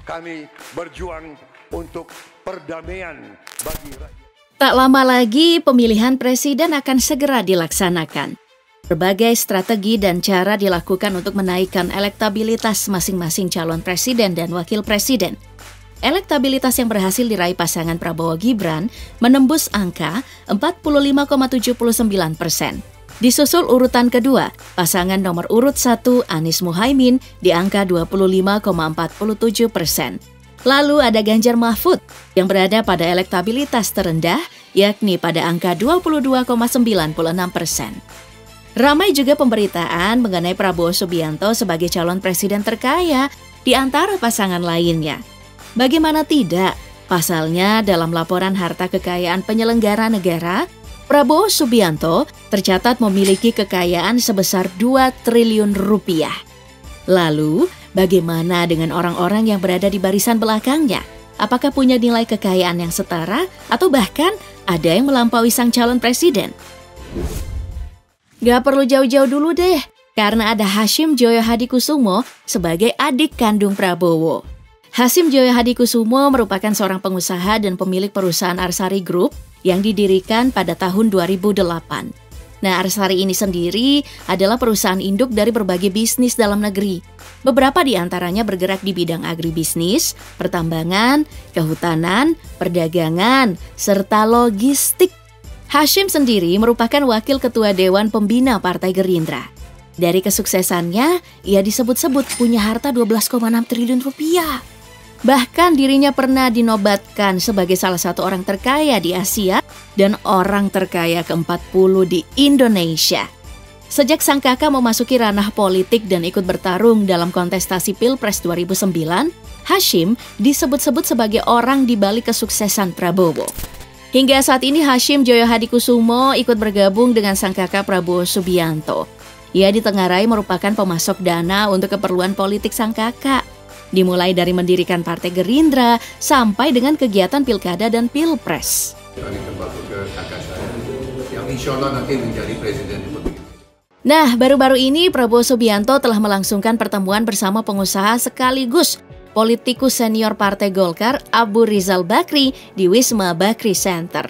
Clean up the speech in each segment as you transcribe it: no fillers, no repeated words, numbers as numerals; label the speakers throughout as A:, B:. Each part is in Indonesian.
A: kami berjuang untuk perdamaian bagi rakyat.
B: Tak lama lagi pemilihan presiden akan segera dilaksanakan. Berbagai strategi dan cara dilakukan untuk menaikkan elektabilitas masing-masing calon presiden dan wakil presiden. Elektabilitas yang berhasil diraih pasangan Prabowo Gibran menembus angka 45,79%. Disusul urutan kedua, pasangan nomor urut 1 Anies Muhaimin di angka 25,47%. Lalu ada Ganjar Mahfud yang berada pada elektabilitas terendah, yakni pada angka 22,96%. Ramai juga pemberitaan mengenai Prabowo Subianto sebagai calon presiden terkaya di antara pasangan lainnya. Bagaimana tidak, pasalnya dalam laporan harta kekayaan penyelenggara negara, Prabowo Subianto tercatat memiliki kekayaan sebesar 2 triliun rupiah. Lalu, bagaimana dengan orang-orang yang berada di barisan belakangnya? Apakah punya nilai kekayaan yang setara atau bahkan ada yang melampaui sang calon presiden? Gak perlu jauh-jauh dulu deh, karena ada Hashim Joyo Hadikusumo sebagai adik kandung Prabowo. Hashim Joyo Hadikusumo merupakan seorang pengusaha dan pemilik perusahaan Arsari Group yang didirikan pada tahun 2008. Nah, Arsari ini sendiri adalah perusahaan induk dari berbagai bisnis dalam negeri. Beberapa di antaranya bergerak di bidang agribisnis, pertambangan, kehutanan, perdagangan, serta logistik. Hashim sendiri merupakan wakil ketua Dewan Pembina Partai Gerindra. Dari kesuksesannya, ia disebut-sebut punya harta 12,6 triliun rupiah. Bahkan dirinya pernah dinobatkan sebagai salah satu orang terkaya di Asia dan orang terkaya ke-40 di Indonesia. Sejak sang kakak memasuki ranah politik dan ikut bertarung dalam kontestasi Pilpres 2009, Hashim disebut-sebut sebagai orang di balik kesuksesan Prabowo. Hingga saat ini Hashim Joyo Hadikusumo ikut bergabung dengan sang kakak Prabowo Subianto. Ia ditengarai merupakan pemasok dana untuk keperluan politik sang kakak. Dimulai dari mendirikan Partai Gerindra sampai dengan kegiatan pilkada dan pilpres.
C: Kami termasuk ke kakak saya yang insya Allah nanti menjadi presiden Republik.
B: Nah, baru-baru ini Prabowo Subianto telah melangsungkan pertemuan bersama pengusaha sekaligus politikus senior Partai Golkar Abu Rizal Bakri di Wisma Bakri Center.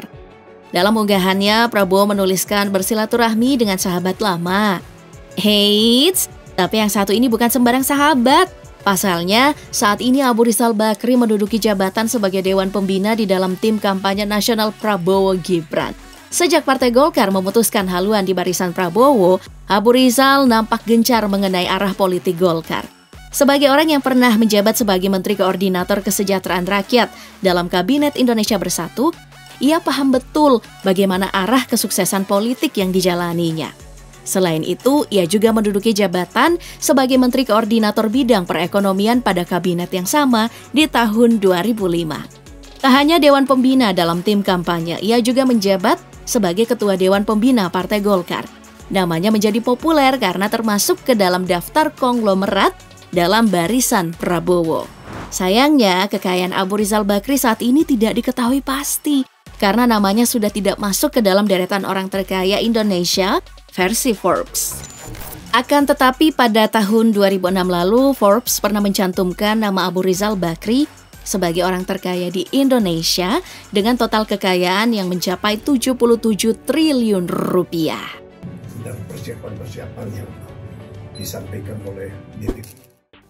B: Dalam unggahannya, Prabowo menuliskan bersilaturahmi dengan sahabat lama. Heits, tapi yang satu ini bukan sembarang sahabat. Pasalnya, saat ini Abu Rizal Bakri menduduki jabatan sebagai Dewan Pembina di dalam tim kampanye nasional Prabowo Gibran. Sejak Partai Golkar memutuskan haluan di barisan Prabowo, Abu Rizal nampak gencar mengenai arah politik Golkar. Sebagai orang yang pernah menjabat sebagai Menteri Koordinator Kesejahteraan Rakyat dalam Kabinet Indonesia Bersatu, ia paham betul bagaimana arah kesuksesan politik yang dijalaninya. Selain itu, ia juga menduduki jabatan sebagai Menteri Koordinator Bidang Perekonomian pada kabinet yang sama di tahun 2005. Tak hanya Dewan Pembina dalam tim kampanye, ia juga menjabat sebagai Ketua Dewan Pembina Partai Golkar. Namanya menjadi populer karena termasuk ke dalam daftar konglomerat dalam barisan Prabowo. Sayangnya, kekayaan Abu Rizal Bakri saat ini tidak diketahui pasti karena namanya sudah tidak masuk ke dalam deretan orang terkaya Indonesia versi Forbes. Akan tetapi pada tahun 2006 lalu, Forbes pernah mencantumkan nama Abu Rizal Bakri sebagai orang terkaya di Indonesia dengan total kekayaan yang mencapai 77 triliun rupiah.
D: Dan persiapan-persiapan yang disampaikan oleh diri.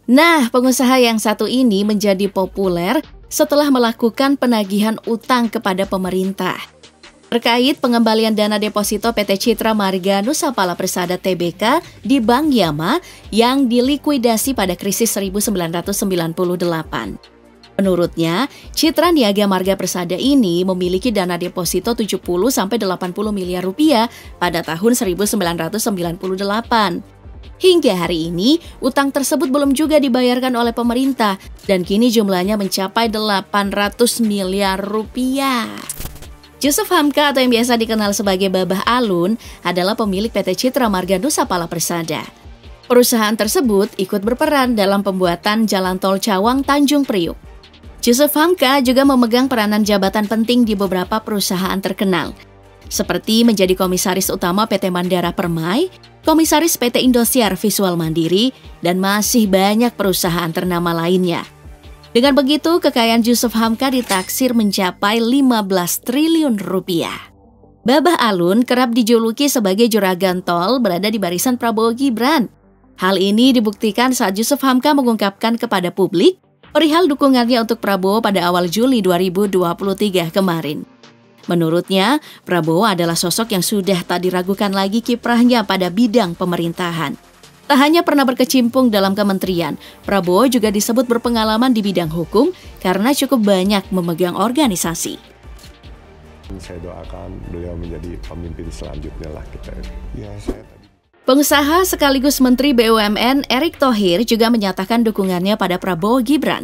B: Nah, pengusaha yang satu ini menjadi populer setelah melakukan penagihan utang kepada pemerintah. Terkait pengembalian dana deposito PT Citra Marga Nusapala Persada Tbk di Bank Yama yang dilikuidasi pada krisis 1998. Menurutnya, Citra Niaga Marga Persada ini memiliki dana deposito 70-80 miliar rupiah pada tahun 1998. Hingga hari ini, utang tersebut belum juga dibayarkan oleh pemerintah dan kini jumlahnya mencapai 800 miliar rupiah. Yusuf Hamka atau yang biasa dikenal sebagai Babah Alun adalah pemilik PT Citra Marga Nusapala Persada. Perusahaan tersebut ikut berperan dalam pembuatan Jalan Tol Cawang Tanjung Priuk. Yusuf Hamka juga memegang peranan jabatan penting di beberapa perusahaan terkenal, seperti menjadi Komisaris Utama PT Mandara Permai, Komisaris PT Indosiar Visual Mandiri, dan masih banyak perusahaan ternama lainnya. Dengan begitu, kekayaan Jusuf Hamka ditaksir mencapai 15 triliun rupiah. Babah Alun kerap dijuluki sebagai juragan tol berada di barisan Prabowo Gibran. Hal ini dibuktikan saat Jusuf Hamka mengungkapkan kepada publik perihal dukungannya untuk Prabowo pada awal Juli 2023 kemarin. Menurutnya, Prabowo adalah sosok yang sudah tak diragukan lagi kiprahnya pada bidang pemerintahan. Tak hanya pernah berkecimpung dalam kementerian, Prabowo juga disebut berpengalaman di bidang hukum karena cukup banyak memegang organisasi.
E: Saya doakan beliau menjadi pemimpin selanjutnya lah kita.
B: Pengusaha sekaligus Menteri BUMN Erick Thohir juga menyatakan dukungannya pada Prabowo Gibran.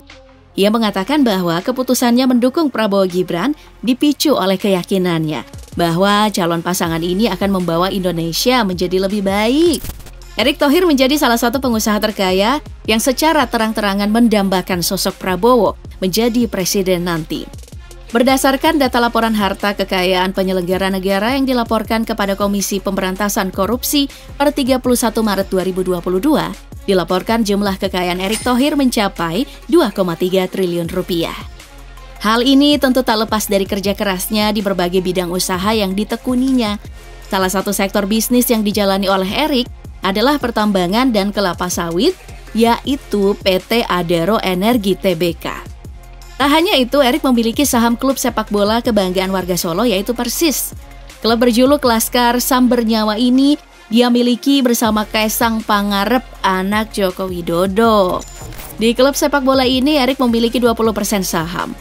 B: Ia mengatakan bahwa keputusannya mendukung Prabowo Gibran dipicu oleh keyakinannya bahwa calon pasangan ini akan membawa Indonesia menjadi lebih baik. Erick Thohir menjadi salah satu pengusaha terkaya yang secara terang-terangan mendambakan sosok Prabowo menjadi presiden nanti. Berdasarkan data laporan harta kekayaan penyelenggara negara yang dilaporkan kepada Komisi Pemberantasan Korupsi per 31 Maret 2022, dilaporkan jumlah kekayaan Erick Thohir mencapai 2,3 triliun rupiah. Hal ini tentu tak lepas dari kerja kerasnya di berbagai bidang usaha yang ditekuninya. Salah satu sektor bisnis yang dijalani oleh Erick adalah pertambangan dan kelapa sawit, yaitu PT Adaro Energi Tbk. Tak hanya itu, Erick memiliki saham klub sepak bola kebanggaan warga Solo yaitu Persis. Klub berjuluk Laskar Samber Nyawa ini dia miliki bersama Kaisang Pangarep, anak Joko Widodo. Di klub sepak bola ini, Erick memiliki 20% saham.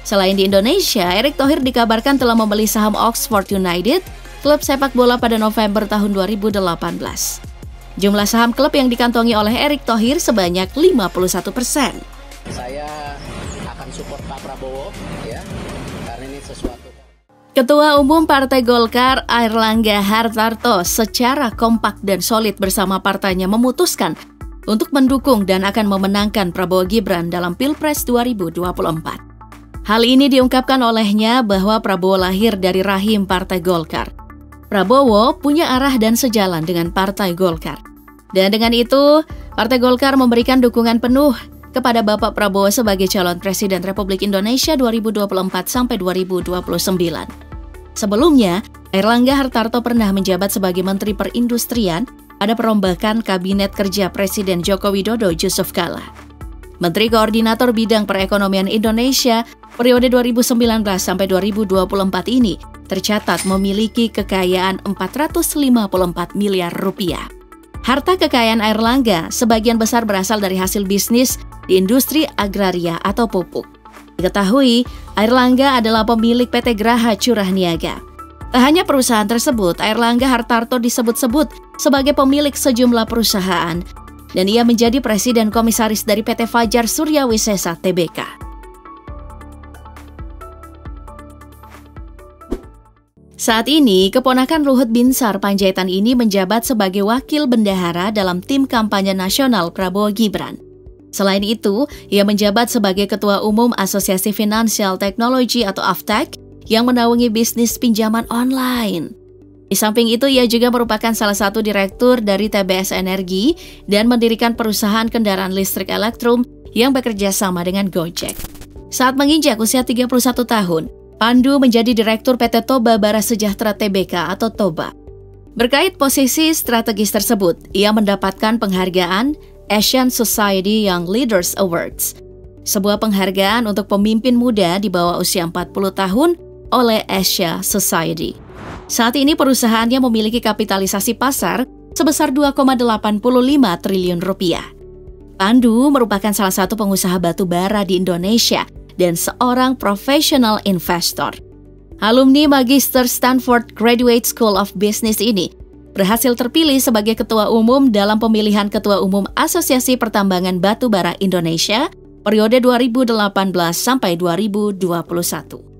B: Selain di Indonesia, Erick Thohir dikabarkan telah membeli saham Oxford United, klub sepak bola pada November tahun 2018. Jumlah saham klub yang dikantongi oleh Erick Thohir sebanyak 51%.
F: Saya akan support Pak Prabowo ya, karena ini sesuatu.
B: Ketua Umum Partai Golkar Airlangga Hartarto secara kompak dan solid bersama partainya memutuskan untuk mendukung dan akan memenangkan Prabowo Gibran dalam Pilpres 2024. Hal ini diungkapkan olehnya bahwa Prabowo lahir dari rahim Partai Golkar. Prabowo punya arah dan sejalan dengan Partai Golkar. Dan dengan itu, Partai Golkar memberikan dukungan penuh kepada Bapak Prabowo sebagai calon Presiden Republik Indonesia 2024 sampai 2029. Sebelumnya, Airlangga Hartarto pernah menjabat sebagai Menteri Perindustrian pada perombakan Kabinet Kerja Presiden Joko Widodo Yusuf Kala. Menteri Koordinator Bidang Perekonomian Indonesia periode 2019 sampai 2024 ini tercatat memiliki kekayaan 454 miliar rupiah. Harta kekayaan Airlangga sebagian besar berasal dari hasil bisnis di industri agraria atau pupuk. Diketahui, Airlangga adalah pemilik PT Graha Curah Niaga. Tak hanya perusahaan tersebut, Airlangga Hartarto disebut-sebut sebagai pemilik sejumlah perusahaan, dan ia menjadi presiden komisaris dari PT Fajar Surya Wisesa Tbk. Saat ini, keponakan Luhut Binsar Panjaitan ini menjabat sebagai wakil bendahara dalam tim kampanye nasional Prabowo Gibran. Selain itu, ia menjabat sebagai Ketua Umum Asosiasi Finansial Teknologi atau AFTEK yang menaungi bisnis pinjaman online. Di samping itu, ia juga merupakan salah satu direktur dari TBS Energi dan mendirikan perusahaan kendaraan listrik Elektrum yang bekerja sama dengan Gojek. Saat menginjak usia 31 tahun, Pandu menjadi Direktur PT Toba Bara Sejahtera Tbk atau Toba. Berkait posisi strategis tersebut, ia mendapatkan penghargaan Asian Society Young Leaders Awards, sebuah penghargaan untuk pemimpin muda di bawah usia 40 tahun oleh Asia Society. Saat ini perusahaannya memiliki kapitalisasi pasar sebesar 2,85 triliun rupiah. Pandu merupakan salah satu pengusaha batu bara di Indonesia dan seorang professional investor. Alumni Magister Stanford Graduate School of Business ini berhasil terpilih sebagai Ketua Umum dalam pemilihan Ketua Umum Asosiasi Pertambangan Batu Bara Indonesia periode 2018 sampai 2021.